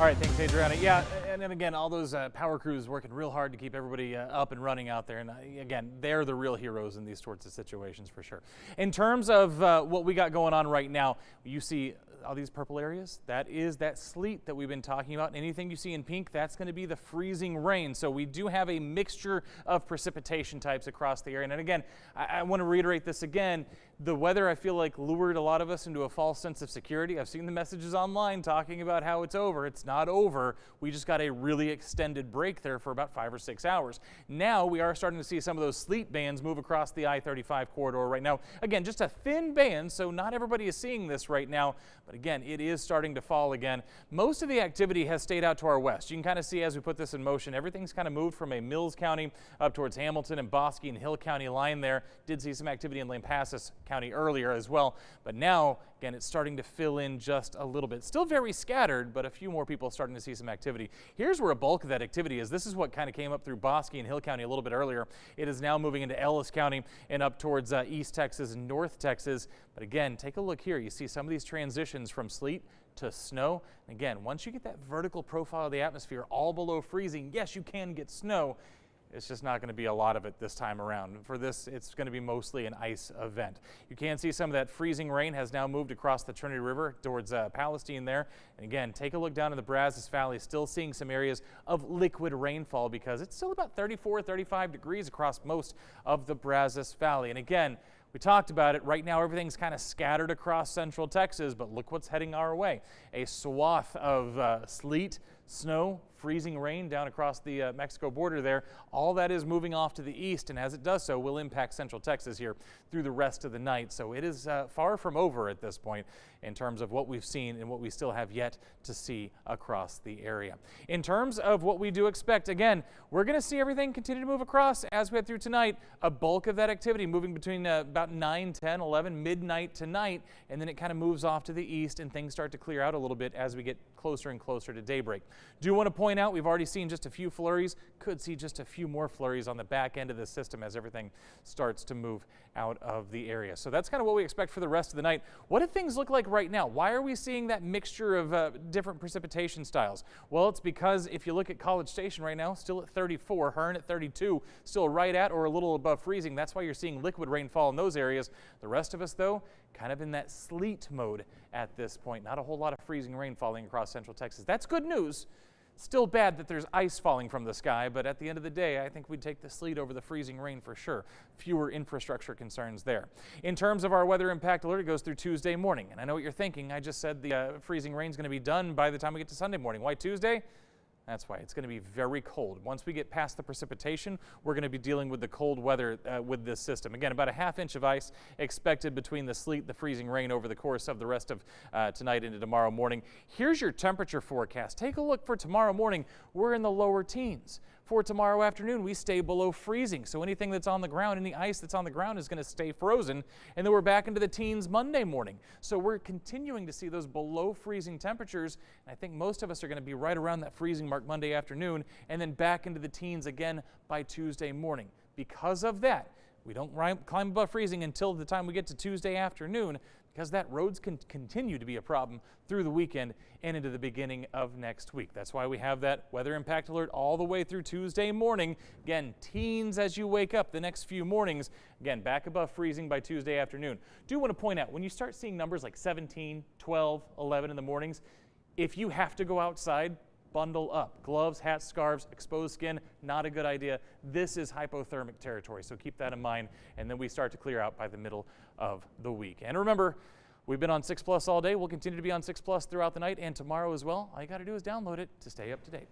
All right, thanks, Adriana. Yeah, and then again, all those power crews working real hard to keep everybody up and running out there. And again, they're the real heroes in these sorts of situations for sure. In terms of what we got going on right now, you see all these purple areas. That is that sleet that we've been talking about. Anything you see in pink, that's going to be the freezing rain. So we do have a mixture of precipitation types across the area. And again, I want to reiterate this again. The weather, I feel like, lured a lot of us into a false sense of security. I've seen the messages online talking about how it's over. It's not over. We just got a really extended break there for about 5 or 6 hours. Now we are starting to see some of those sleet bands move across the I-35 corridor right now. Again, just a thin band, so not everybody is seeing this right now. But again, it is starting to fall again. Most of the activity has stayed out to our west. You can kind of see as we put this in motion, everything's kind of moved from a Mills County up towards Hamilton and Bosque and Hill County line there. Did see some activity in Lampasas County earlier as well. But now, again, it's starting to fill in just a little bit. Still very scattered, but a few more people starting to see some activity. Here's where a bulk of that activity is. This is what kind of came up through Bosque and Hill County a little bit earlier. It is now moving into Ellis County and up towards East Texas and North Texas. But again, take a look here. You see some of these transitions from sleet to snow. Again, once you get that vertical profile of the atmosphere all below freezing, yes, you can get snow. It's just not going to be a lot of it this time around. For this, it's going to be mostly an ice event. You can see some of that freezing rain has now moved across the Trinity River towards Palestine there. And again, take a look down in the Brazos Valley, still seeing some areas of liquid rainfall because it's still about 34, 35 degrees across most of the Brazos Valley. And again, we talked about it. Right now, everything's kind of scattered across central Texas, but look what's heading our way. A swath of sleet, snow, freezing rain down across the Mexico border there. All that is moving off to the east, and as it does so, will impact central Texas here through the rest of the night. So it is far from over at this point in terms of what we've seen and what we still have yet to see across the area. In terms of what we do expect, again, we're going to see everything continue to move across as we head through tonight. A bulk of that activity moving between about 9, 10, 11, midnight tonight, and then it kind of moves off to the east and things start to clear out a little bit as we get closer and closer to daybreak. Do want to point out we've already seen just a few flurries, could see just a few more flurries on the back end of the system as everything starts to move out of the area. So that's kind of what we expect for the rest of the night. What do things look like right now? Why are we seeing that mixture of different precipitation styles? Well, it's because if you look at College Station right now, still at 34, Hearn at 32, still right at or a little above freezing. That's why you're seeing liquid rainfall in those areas. The rest of us, though, kind of in that sleet mode at this point. Not a whole lot of freezing rain falling across central Texas. That's good news. Still bad that there's ice falling from the sky, but at the end of the day, I think we'd take the sleet over the freezing rain for sure. Fewer infrastructure concerns there. In terms of our weather impact alert, it goes through Tuesday morning. And I know what you're thinking. I just said the freezing rain is going to be done by the time we get to Sunday morning. Why Tuesday? That's why it's going to be very cold. Once we get past the precipitation, we're going to be dealing with the cold weather with this system. Again, about a ½ inch of ice expected between the sleet, the freezing rain over the course of the rest of tonight into tomorrow morning. Here's your temperature forecast. Take a look for tomorrow morning. We're in the lower teens. For tomorrow afternoon, we stay below freezing. So anything that's on the ground, any ice that's on the ground is going to stay frozen. And then we're back into the teens Monday morning. So we're continuing to see those below freezing temperatures. And I think most of us are going to be right around that freezing mark Monday afternoon and then back into the teens again by Tuesday morning. Because of that, we don't climb above freezing until the time we get to Tuesday afternoon, because that roads can continue to be a problem through the weekend and into the beginning of next week. That's why we have that weather impact alert all the way through Tuesday morning. Again, teens as you wake up the next few mornings. Again, back above freezing by Tuesday afternoon. Do want to point out, when you start seeing numbers like 17, 12, 11 in the mornings, if you have to go outside, bundle up. Gloves, hats, scarves, exposed skin, not a good idea. This is hypothermic territory, so keep that in mind. And then we start to clear out by the middle of the week. And remember, we've been on 6 Plus all day. We'll continue to be on 6 Plus throughout the night and tomorrow as well. All you got to do is download it to stay up to date.